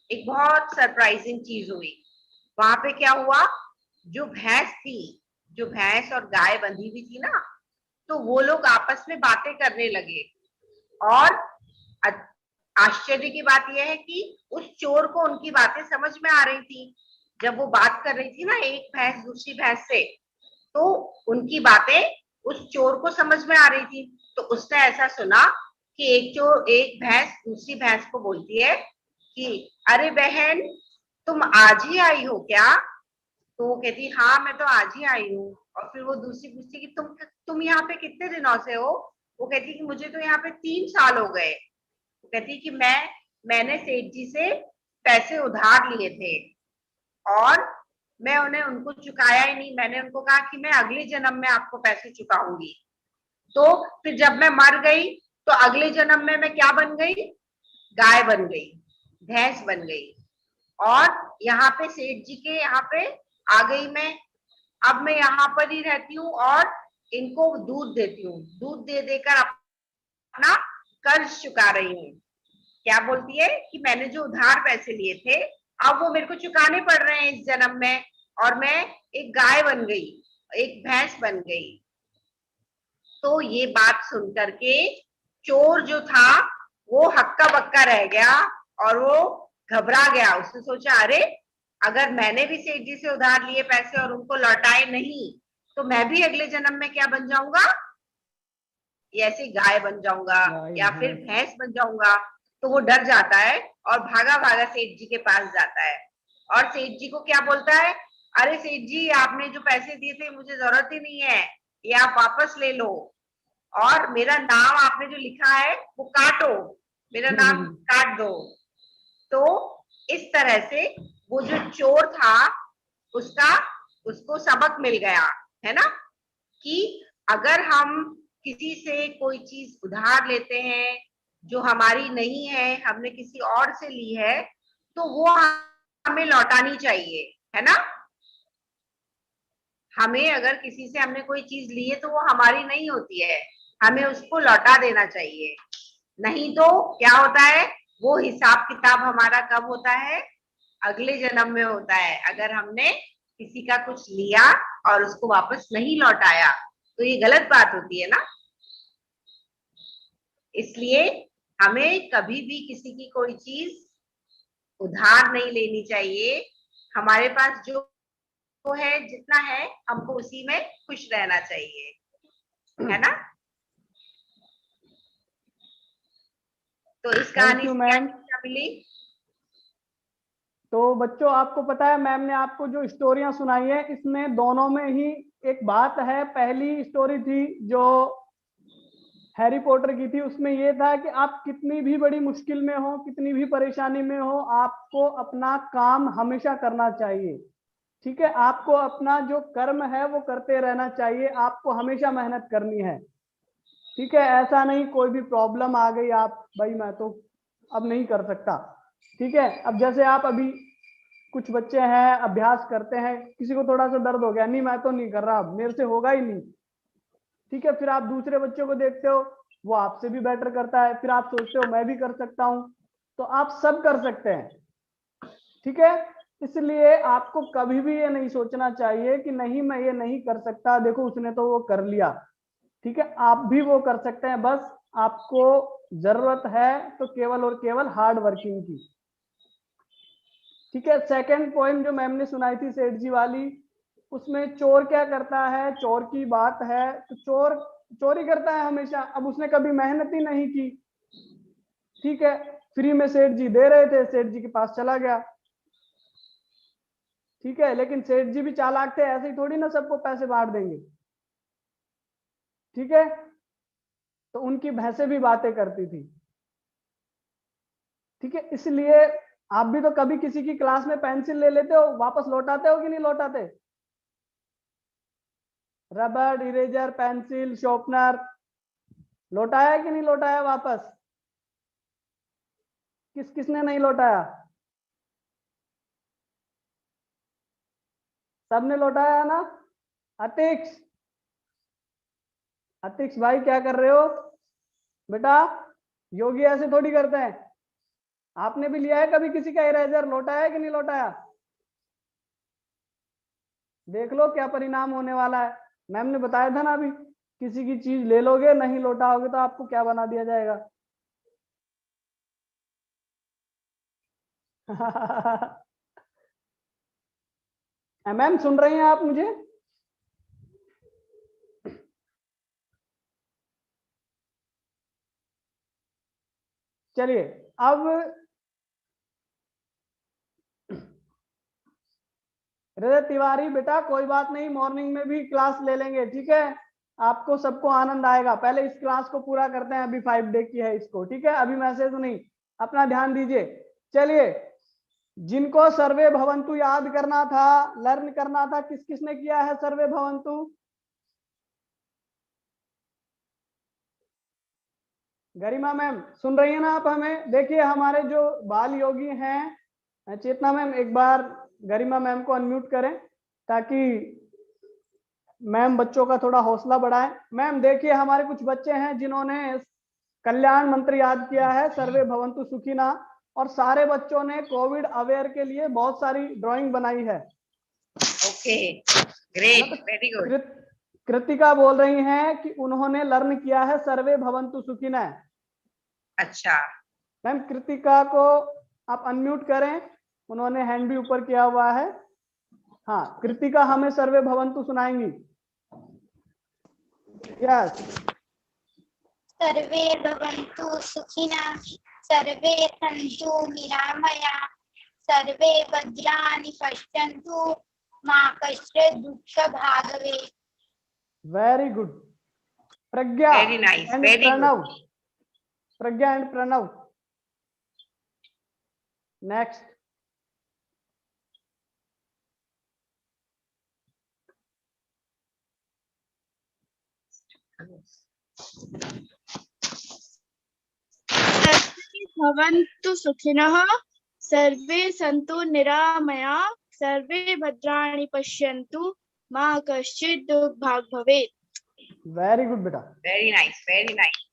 एक बहुत सरप्राइजिंग चीज हुई। वहां पे क्या हुआ, जो भैंस थी, जो भैंस और गाय बंधी हुई थी ना, तो वो लोग आपस में बातें करने लगे। और आश्चर्य की बात यह है कि उस चोर को उनकी बातें समझ में आ रही थी। जब वो बात कर रही थी ना एक भैंस दूसरी भैंस से, तो उनकी बातें उस चोर को समझ में आ रही थी। तो उसने ऐसा सुना कि एक भैंस दूसरी भैंस को बोलती है कि अरे बहन, तुम आज ही आई हो क्या। तो वो कहती हाँ मैं तो आज ही आई हूँ। और फिर वो दूसरी पूछती कि तुम यहाँ पे कितने दिनों से हो? वो कहती कि मुझे तो यहाँ पे 3 साल हो गए। वो कहती कि मैंने सेठ जी से पैसे उधार लिए थे और मैं उन्हें उनको चुकाया ही नहीं। मैंने उनको कहा कि मैं अगले जन्म में आपको पैसे चुकाऊंगी। तो फिर जब मैं मर गई तो अगले जन्म में मैं क्या बन गई? गाय बन गई, भैंस बन गई। और यहाँ पे सेठ जी के यहाँ पे आ गई मैं। अब मैं यहाँ पर ही रहती हूँ और इनको दूध देती हूँ, दूध दे देकर अपना कर्ज चुका रही हूँ। क्या बोलती है कि मैंने जो उधार पैसे लिए थे अब वो मेरे को चुकाने पड़ रहे हैं इस जन्म में, और मैं एक गाय बन गई, एक भैंस बन गई। तो ये बात सुन करके चोर जो था वो हक्का बक्का रह गया और वो घबरा गया। उसने सोचा अरे अगर मैंने भी सेठ जी से उधार लिए पैसे और उनको लौटाए नहीं तो मैं भी अगले जन्म में क्या बन जाऊंगा? ऐसे गाय बन जाऊंगा या फिर भैंस बन जाऊंगा। तो वो डर जाता है और भागा भागा सेठ जी के पास जाता है और सेठ जी को क्या बोलता है, अरे सेठ जी आपने जो पैसे दिए थे मुझे जरूरत ही नहीं है, ये आप वापस ले लो और मेरा नाम आपने जो लिखा है वो काटो, मेरा नाम काट दो। तो इस तरह से वो जो चोर था उसको सबक मिल गया, है ना, कि अगर हम किसी से कोई चीज उधार लेते हैं जो हमारी नहीं है, हमने किसी और से ली है, तो वो हमें लौटानी चाहिए, है ना। हमें अगर किसी से हमने कोई चीज ली है तो वो हमारी नहीं होती है, हमें उसको लौटा देना चाहिए। नहीं तो क्या होता है, वो हिसाब किताब हमारा कब होता है? अगले जन्म में होता है। अगर हमने किसी का कुछ लिया और उसको वापस नहीं लौटाया तो ये गलत बात होती है ना। इसलिए हमें कभी भी किसी की कोई चीज उधार नहीं लेनी चाहिए। हमारे पास जो है, जितना है, हमको उसी में खुश रहना चाहिए, है ना। तो इस कहानी से क्या शिक्षा मिली? तो बच्चों आपको पता है मैम ने आपको जो स्टोरियां सुनाई है इसमें दोनों में ही एक बात है। पहली स्टोरी थी जो हैरी पॉटर की थी, उसमें यह था कि आप कितनी भी बड़ी मुश्किल में हो, कितनी भी परेशानी में हो, आपको अपना काम हमेशा करना चाहिए। ठीक है, आपको अपना जो कर्म है वो करते रहना चाहिए, आपको हमेशा मेहनत करनी है। ठीक है, ऐसा नहीं कोई भी प्रॉब्लम आ गई आप भाई मैं तो अब नहीं कर सकता। ठीक है, अब जैसे आप अभी कुछ बच्चे हैं अभ्यास करते हैं, किसी को थोड़ा सा दर्द हो गया, नहीं मैं तो नहीं कर रहा, अब मेरे से होगा ही नहीं। ठीक है, फिर आप दूसरे बच्चों को देखते हो वो आपसे भी बेटर करता है, फिर आप सोचते हो मैं भी कर सकता हूं, तो आप सब कर सकते हैं। ठीक है, इसलिए आपको कभी भी ये नहीं सोचना चाहिए कि नहीं मैं ये नहीं कर सकता, देखो उसने तो वो कर लिया। ठीक है, आप भी वो कर सकते हैं, बस आपको जरूरत है तो केवल और केवल हार्ड वर्किंग की। ठीक है, सेकंड पॉइंट जो मैम ने सुनाई थी सेठ जी वाली, उसमें चोर क्या करता है, चोर की बात है तो चोर चोरी करता है हमेशा। अब उसने कभी मेहनत ही नहीं की। ठीक है, फ्री में सेठ जी दे रहे थे, सेठ जी के पास चला गया। ठीक है, लेकिन सेठ जी भी चालाक थे, ऐसे ही थोड़ी ना सबको पैसे बांट देंगे। ठीक है, तो उनकी भैंसें भी बातें करती थी। ठीक है, इसलिए आप भी तो कभी किसी की क्लास में पेंसिल ले लेते हो, वापस लौटाते हो कि नहीं लौटाते? रबर, इरेजर, पेंसिल, शॉर्पनर लौटाया कि नहीं लौटाया वापस? किसने नहीं लौटाया? सबने लौटाया ना। अतिक्ष, अतिक्ष भाई क्या कर रहे हो बेटा? योगी ऐसे थोड़ी करते हैं। आपने भी लिया है कभी किसी का इरेजर, लौटाया कि नहीं लौटाया? देख लो क्या परिणाम होने वाला है। मैम ने बताया था ना अभी, किसी की चीज ले लोगे नहीं लौटाओगे तो आपको क्या बना दिया जाएगा। मैम सुन रही हैं आप मुझे? चलिए, अब हृदय तिवारी बेटा कोई बात नहीं, मॉर्निंग में भी क्लास ले लेंगे, ठीक है, आपको सबको आनंद आएगा। पहले इस क्लास को पूरा करते हैं, अभी 5 डे की है इसको, ठीक है, अभी मैसेज नहीं, अपना ध्यान दीजिए। चलिए, जिनको सर्वे भवंतु याद करना था, लर्न करना था, किस किसने किया है सर्वे भवंतु? गरिमा मैम सुन रही है ना आप हमें? देखिए हमारे जो बाल योगी हैं, चेतना मैम एक बार गरिमा मैम को अनम्यूट करें ताकि मैम बच्चों का थोड़ा हौसला बढ़ाएं। मैम देखिए हमारे कुछ बच्चे हैं जिन्होंने कल्याण मंत्र याद किया है, सर्वे भवंतु सुखिना, और सारे बच्चों ने कोविड अवेयर के लिए बहुत सारी ड्राइंग बनाई है। Okay, great, very good. Kritika बोल रही हैं कि उन्होंने लर्न किया है सर्वे भवंतु सुखिना। अच्छा, मैम कृतिका को आप अनम्यूट करें, उन्होंने हैंड भी ऊपर किया हुआ है। हाँ, कृतिका हमें सर्वे भवंतु सुनाएंगी। यस। सर्वे भवन्तु सुखिनः, सर्वे सन्तु निरामया, सर्वे भद्राणि पश्यन्तु, मा कश्चित् दुःखभाग् भवेत्। Very good. Pragya very nice, and very Pranav, good. Pragya and Pranav next. सर्वे भवन्तु सुखिनः, सर्वे सन्तु निरामया, सर्वे भद्राणि पश्यन्तु, मा कश्चित् दुःखभाग् भवेत्। वेरी गुड बेटा, वेरी नाइस, वेरी नाइस।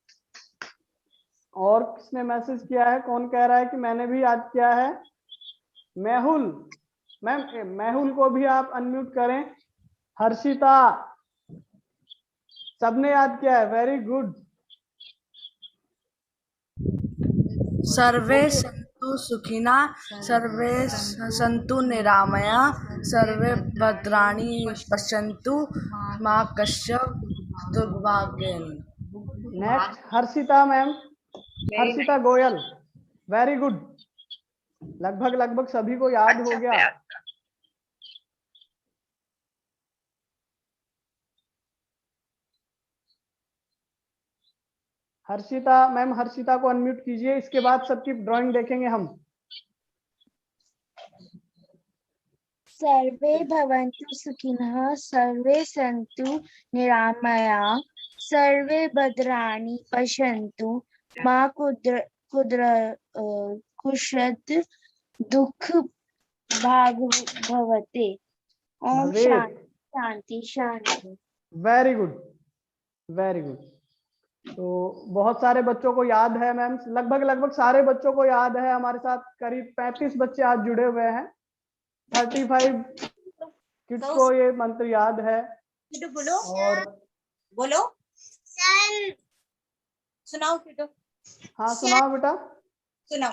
और किसने मैसेज किया है? कौन कह रहा है कि मैंने भी याद किया है? मेहुल मैम, मेहुल को भी आप अनम्यूट करें। हर्षिता, सबने याद किया है, वेरी गुड। सर्वे सन्तु सुखिना, सर्वे सन्तु निरामया, सर्वे भद्राणि पश्यन्तु, मा कश्चित् दुःखभाग् भवेत्। Next Harshita ma'am, Harshita Goyal, very good. लगभग सभी को याद हो गया। हर्षिता मैम, हर्षिता को अनम्यूट कीजिए, इसके बाद सबकी ड्राइंग देखेंगे हम। सर्वे भवन्तु सुखिनः, सर्वे सन्तु निरामया, सर्वे भद्राणि पश्यन्तु, मा कश्चित् दुःखभाग् भवेत्। ओम शांति शांति। Very good, very good. तो बहुत सारे बच्चों को याद है मैम, लगभग सारे बच्चों को याद है। हमारे साथ करीब 35 बच्चे आज जुड़े हुए हैं। 35 किड्स को ये मंत्र याद है। बोलो और बोलो सर, सुनाओ किटो। हाँ सुनाओ बेटा, सुनाओ,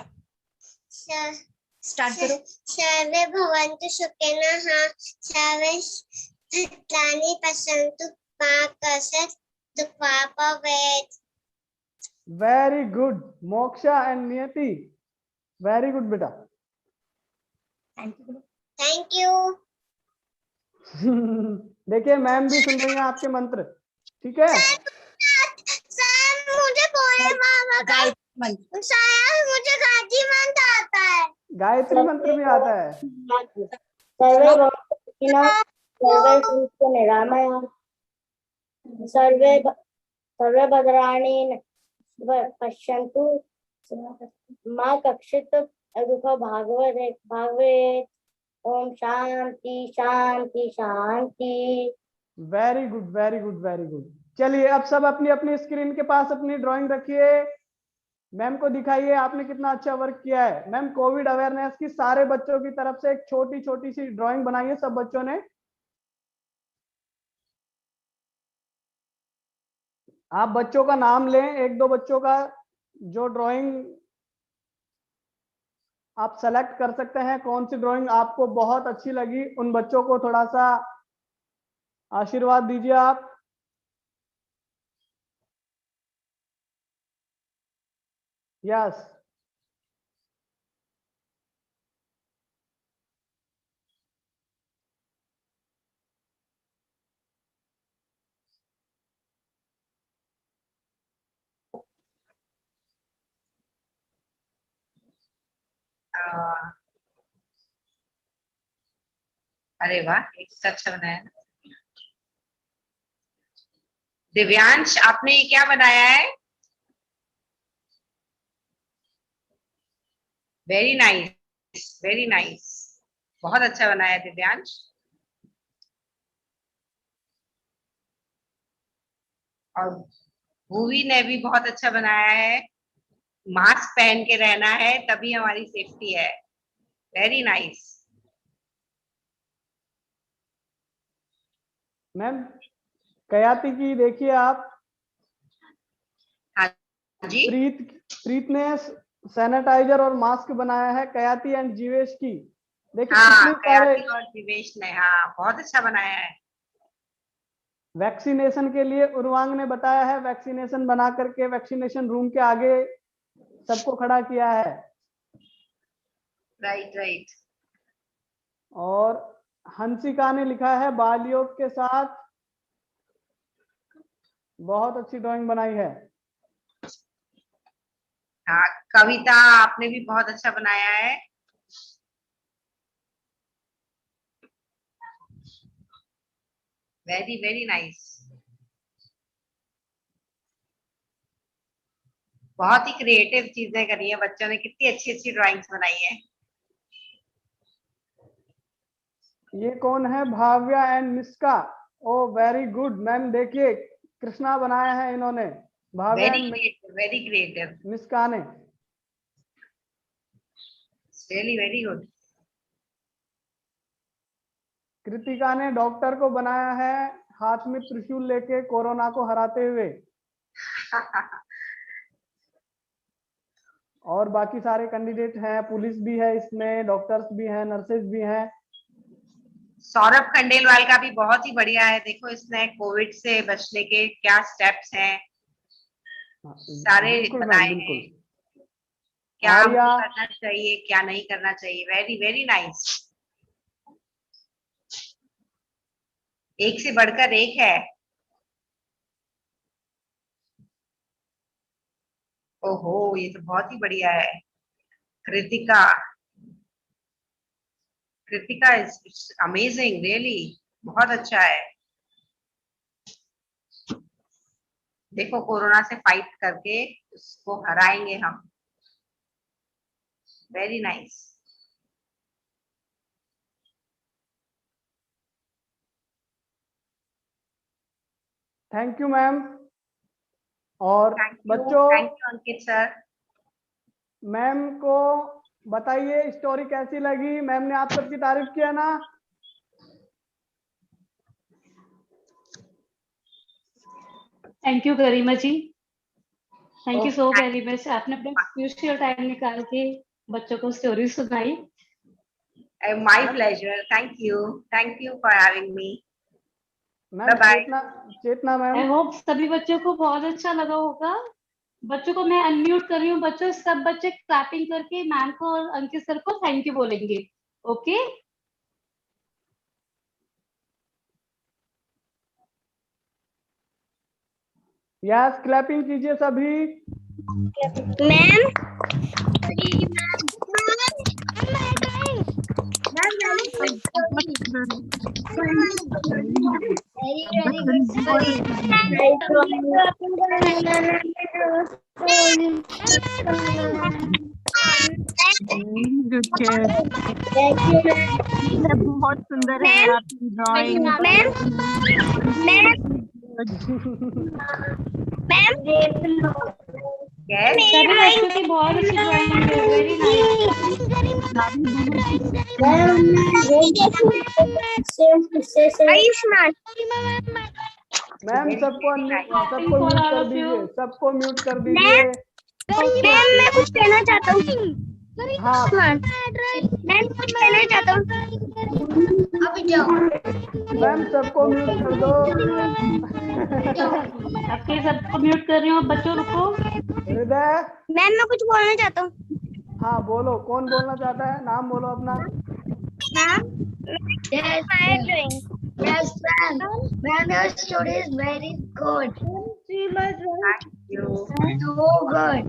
स्टार्ट करो। सर्वे भवन्तु सुखिनः, सर्वे भद्राणि पश्यन्तु, मा कश्चित् दुःखभाग् भवेत्। Very good. Moksha and Niyati, very good बेटा। Thank you. देखिए मैम भी सुन रही हैं आपके मंत्र, ठीक है। सर मुझे बोले बाबा सर, मुझे गायत्री मंत्र आता है। गायत्री मंत्र भी आता है। सर्वे भवन्तु सुखिनः, सर्वे सन्तु निरामया, सर्वे भद्राणि पश्यन्तु, मा कश्चित् दुःखभाग् भवेत्। ओम शांति शांति शांति। Very good, very good, very good. चलिए अब सब अपनी अपनी स्क्रीन के पास अपनी ड्राइंग रखिए, मैम को दिखाइए आपने कितना अच्छा वर्क किया है। मैम कोविड अवेयरनेस की सारे बच्चों की तरफ से एक छोटी छोटी सी ड्राइंग बनाई है सब बच्चों ने। आप बच्चों का नाम लें, एक दो बच्चों का जो ड्राइंग आप सेलेक्ट कर सकते हैं, कौन सी ड्राइंग आपको बहुत अच्छी लगी, उन बच्चों को थोड़ा सा आशीर्वाद दीजिए आप। यस, अरे वाह, एक से अच्छा बनाया ना। दिव्यांश, आपने ये क्या बनाया है? वेरी नाइस, वेरी नाइस, बहुत अच्छा बनाया है दिव्यांश। और भूवी ने भी बहुत अच्छा बनाया है। मास्क पहन के रहना है तभी हमारी सेफ्टी है। Very nice. मैम कयाती की देखिए आप, हाँ जी। प्रीत ने सैनिटाइजर और मास्क बनाया है। कयाती एंड जीवेश की देखिए हाँ, कितने सारे कयाती और दिवेश ने, हाँ, बहुत अच्छा बनाया है। वैक्सीनेशन के लिए उर्वांग ने बताया है, वैक्सीनेशन बना करके वैक्सीनेशन रूम के आगे सबको खड़ा किया है। Right right. और हंसिका ने लिखा है बाल योग के साथ, बहुत अच्छी ड्राइंग बनाई है। हाँ, कविता आपने भी बहुत अच्छा बनाया है। Very very nice. बहुत ही क्रिएटिव चीजें करी है बच्चों ने, कितनी अच्छी अच्छी ड्राइंग्स बनाई है। ये कौन है? Bhavya and Miska. Oh very good ma'am, देखिए कृष्णा बनाया है इन्होंने, Bhavya very and creative, very creative, Miska ने। Really very good. कृतिका ने डॉक्टर को बनाया है हाथ में त्रिशूल लेके कोरोना को हराते हुए। और बाकी सारे कैंडिडेट हैं, पुलिस भी है इसमें, डॉक्टर्स भी हैं, नर्सेज भी हैं। सौरभ खंडेलवाल का भी बहुत ही बढ़िया है। देखो इसने कोविड से बचने के क्या स्टेप्स हैं सारे बिल्कुल मैम, बताए बिल्कुल। हैं, क्या आर्या, हमको करना चाहिए क्या नहीं करना चाहिए। वेरी वेरी नाइस, एक से बढ़कर एक है। ओहो, ये तो बहुत ही बढ़िया है। Kritika, Kritika is amazing, really बहुत अच्छा है। देखो कोरोना से फाइट करके उसको हराएंगे हम। Very nice. Thank you ma'am. और थैंक बच्चों, यू अंकित सर। मैम को बताइए स्टोरी कैसी लगी, मैम ने आप सबकी तारीफ किया ना? Thank you Garima ji, thank you so Okay. Very much. आपने अपना क्रूशियल टाइम निकाल के बच्चों को स्टोरी सुनाई। My pleasure, thank you for having me. Ma'am Chetna, Chetna आई मैम। होप सभी बच्चों को बहुत अच्छा लगा होगा। बच्चों को मैं अनम्यूट कर रही हूँ। बच्चों सब बच्चे क्लैपिंग करके मैम को और अंकित सर को थैंक यू बोलेंगे। ओके यस, क्लैपिंग कीजिए सभी। मैम बहुत सुंदर है आपकी ड्राइंग। सभी बच्चों की बहुत अच्छी ड्राइंग है। Very nice. आयुष्मान मैम सबको सबको For म्यूट all कर of you. दीजिए, सबको म्यूट कर दीजिए। मैम मैं कुछ कहना चाहता हूँ। हाँ मैं कुछ कहना चाहता हूँ। अभी जाओ। मैम सबको म्यूट कर दो। आपके सबको म्यूट कर रही हूँ। बच्चों रुको। हृदय, मैम मैं कुछ बोलना चाहता हूँ। हाँ बोलो, कौन बोलना चाहता है? नाम बोलो अपना। Yes, ma'am. Ma'am, your story is very good. Thank you. So good.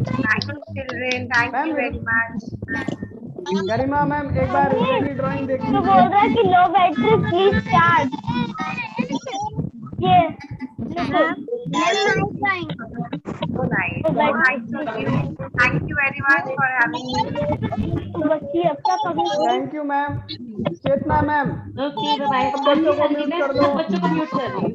Thank you children, thank you very much. Garima ma'am एक बार हृदय की ड्राइंग देख तो बोल लीजिए। रहा है कि लो बैटरी प्लीज चार्ज। ये So nice. So nice of you. Thank you very much for having me. बच्ची अब तक अभी thank you ma'am. Chetna ma'am okay bye. सब बच्चों को म्यूट कर दो। बच्चों को म्यूट कर रही हूँ।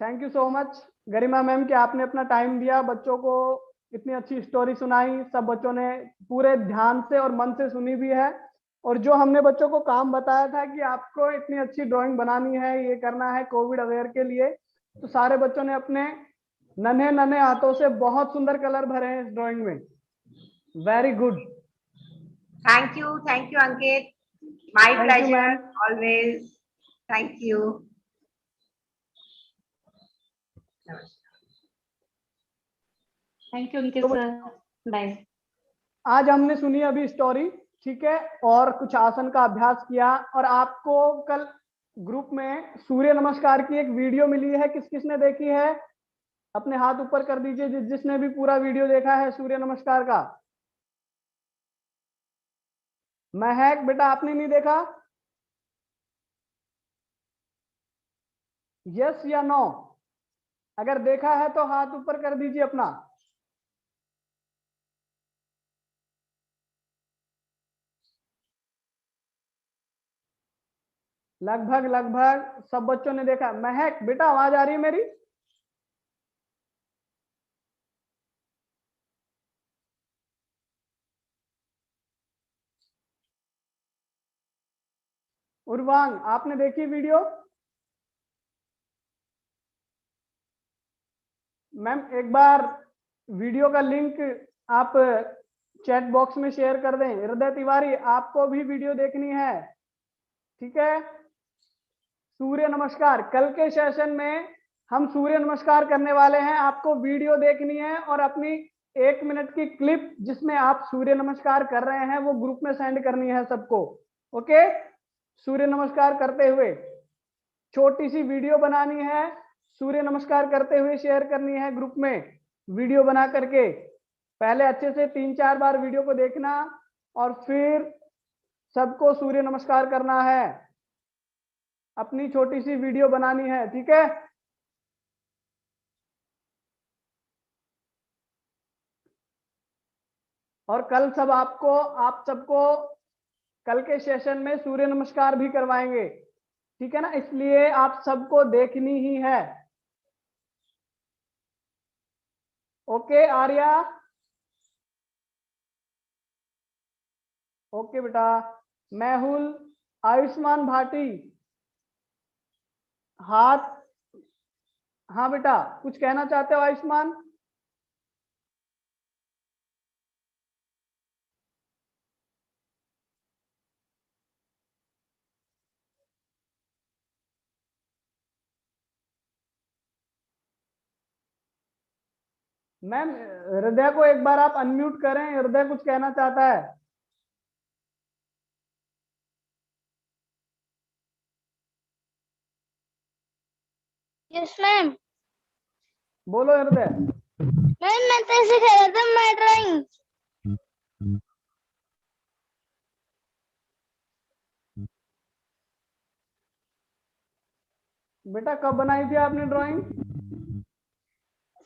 Thank you so much Garima ma'am कि आपने अपना टाइम दिया, बच्चों को इतनी अच्छी स्टोरी सुनाई। सब बच्चों ने पूरे ध्यान से और मन से सुनी भी है। और जो हमने बच्चों को काम बताया था कि आपको इतनी अच्छी ड्राइंग बनानी है, ये करना है कोविड अवेयर के लिए, तो सारे बच्चों ने अपने नन्हे नन्हे हाथों से बहुत सुंदर कलर भरे हैं इस ड्राइंग में। Very good. Thank you Ankit. My Thank you, pleasure ma'am. always. Thank you. Thank you Ankit sir. Bye. आज हमने सुनी अभी स्टोरी, ठीक है, और कुछ आसन का अभ्यास किया। और आपको कल ग्रुप में सूर्य नमस्कार की एक वीडियो मिली है, किस किसने देखी है? अपने हाथ ऊपर कर दीजिए जिसने भी पूरा वीडियो देखा है सूर्य नमस्कार का। महक बेटा आपने नहीं देखा? यस या नो? अगर देखा है तो हाथ ऊपर कर दीजिए अपना। लगभग लगभग सब बच्चों ने देखा। महक बेटा आवाज आ रही है मेरी? उर्वांग आपने देखी वीडियो? मैम एक बार वीडियो का लिंक आप चैट बॉक्स में शेयर कर दें। हृदय तिवारी आपको भी वीडियो देखनी है, ठीक है? सूर्य नमस्कार कल के सेशन में हम सूर्य नमस्कार करने वाले हैं। आपको वीडियो देखनी है और अपनी 1 मिनट की क्लिप जिसमें आप सूर्य नमस्कार कर रहे हैं वो ग्रुप में सेंड करनी है सबको। ओके, सूर्य नमस्कार करते हुए छोटी सी वीडियो बनानी है, सूर्य नमस्कार करते हुए शेयर करनी है ग्रुप में वीडियो बना करके। पहले अच्छे से 3-4 बार वीडियो को देखना और फिर सबको सूर्य नमस्कार करना है। अपनी छोटी सी वीडियो बनानी है, ठीक है? और कल सब आप सबको कल के सेशन में सूर्य नमस्कार भी करवाएंगे, ठीक है ना? इसलिए आप सबको देखनी ही है। ओके आर्या? ओके बेटा। मेहुल, आयुष्मान भाटी हाथ। हाँ बेटा कुछ कहना चाहते हो आयुष्मान? मैम हृदय को एक बार आप अनम्यूट करें, हृदय कुछ कहना चाहता है। Yes ma'am. बोलो हृदय। मैम मैं तो ऐसे कह रहा था मैं ड्राइंग। बेटा कब बनाई थी आपने ड्राइंग?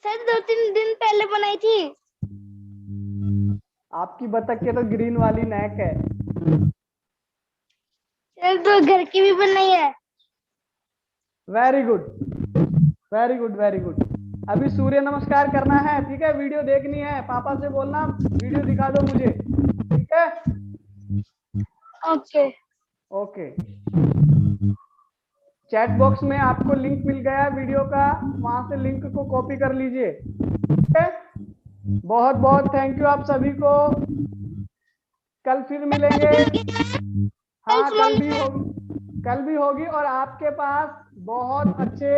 सर 2-3 दिन पहले बनाई थी। आपकी बतख के तो ग्रीन वाली नेक है। सर तो घर की भी बनाई है। Very good very good very good. अभी सूर्य नमस्कार करना है, ठीक है? वीडियो देखनी है, पापा से बोलना वीडियो दिखा दो मुझे, ठीक है? Okay okay. चैट बॉक्स में आपको लिंक मिल गया वीडियो का, वहां से लिंक को कॉपी कर लीजिए, ठीक है? बहुत बहुत थैंक यू आप सभी को। कल फिर मिलेंगे। हाँ कल भी होगी और आपके पास बहुत अच्छे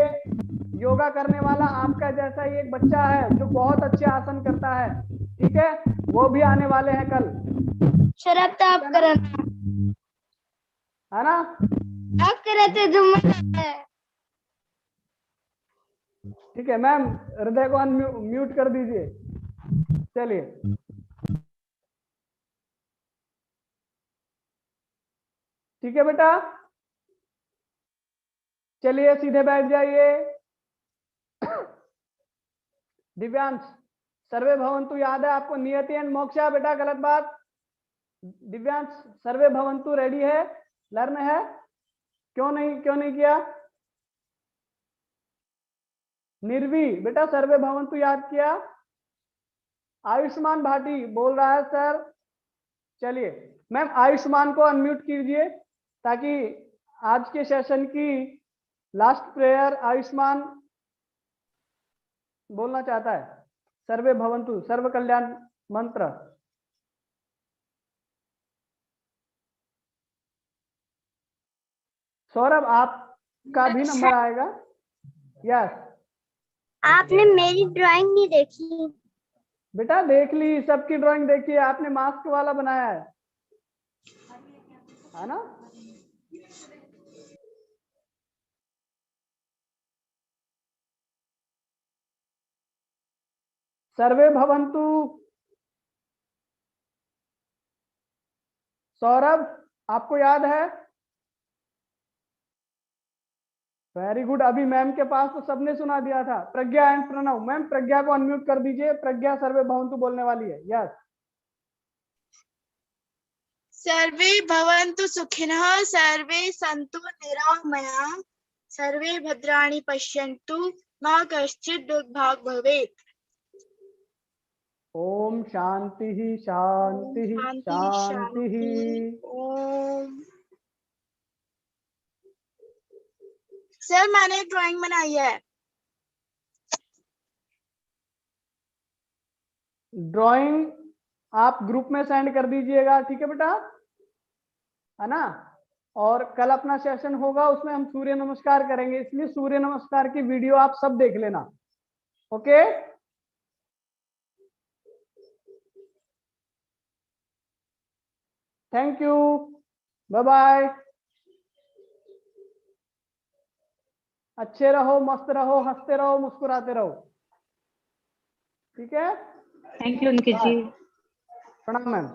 योगा करने वाला आपका जैसा ही एक बच्चा है जो बहुत अच्छे आसन करता है, ठीक है? वो भी आने वाले हैं कल। सर अब तो आप करना है ना? आपके रहते जुम्मन है। ठीक है मैम, हृदय को अनम्यूट कर दीजिए। चलिए ठीक है बेटा, चलिए सीधे बैठ जाइए। दिव्यांश, सर्वे भवंतु याद है आपको? नियति एंड मोक्षा बेटा गलत बात। दिव्यांश सर्वे भवंतु रेडी है, लर्न है? क्यों नहीं किया? निर्वी बेटा सर्वे भवंतु याद किया? आयुष्मान भाटी बोल रहा है सर। चलिए मैम आयुष्मान को अनम्यूट कीजिए ताकि आज के सेशन की लास्ट प्रेयर आयुष्मान बोलना चाहता है। सर्वे भवंतु, सर्व कल्याण मंत्र। सौरभ आपका भी नंबर आएगा। यस आपने मेरी ड्राइंग नहीं देखी। बेटा देख ली, सबकी ड्राइंग देखी है, आपने मास्क वाला बनाया है ना? सर्वे भवंतु। सौरभ आपको याद है? Very good. अभी मैम के पास तो सबने सुना दिया था। प्रज्ञा एंड प्रणव, मैम प्रज्ञा को अनम्यूट कर दीजिए। प्रज्ञा सर्वे भवंतु बोलने वाली है। यस। सर्वे भवन्तु सुखिनः, सर्वे सन्तु निरामयाः, सर्वे भद्राणि पश्यन्तु, मा कश्चित् दुर्भाग् भवेत्। ओम शांति शांति शांति। ओम। सर मैंने एक ड्राइंग बनाई है। ड्राइंग आप ग्रुप में सेंड कर दीजिएगा, ठीक है बेटा, है ना? और कल अपना सेशन होगा, उसमें हम सूर्य नमस्कार करेंगे, इसलिए सूर्य नमस्कार की वीडियो आप सब देख लेना। Okay thank you, bye bye. अच्छे रहो, मस्त रहो, हंसते रहो, मुस्कुराते रहो, ठीक है? थैंक यू अंकित जी। प्रणाम मैम।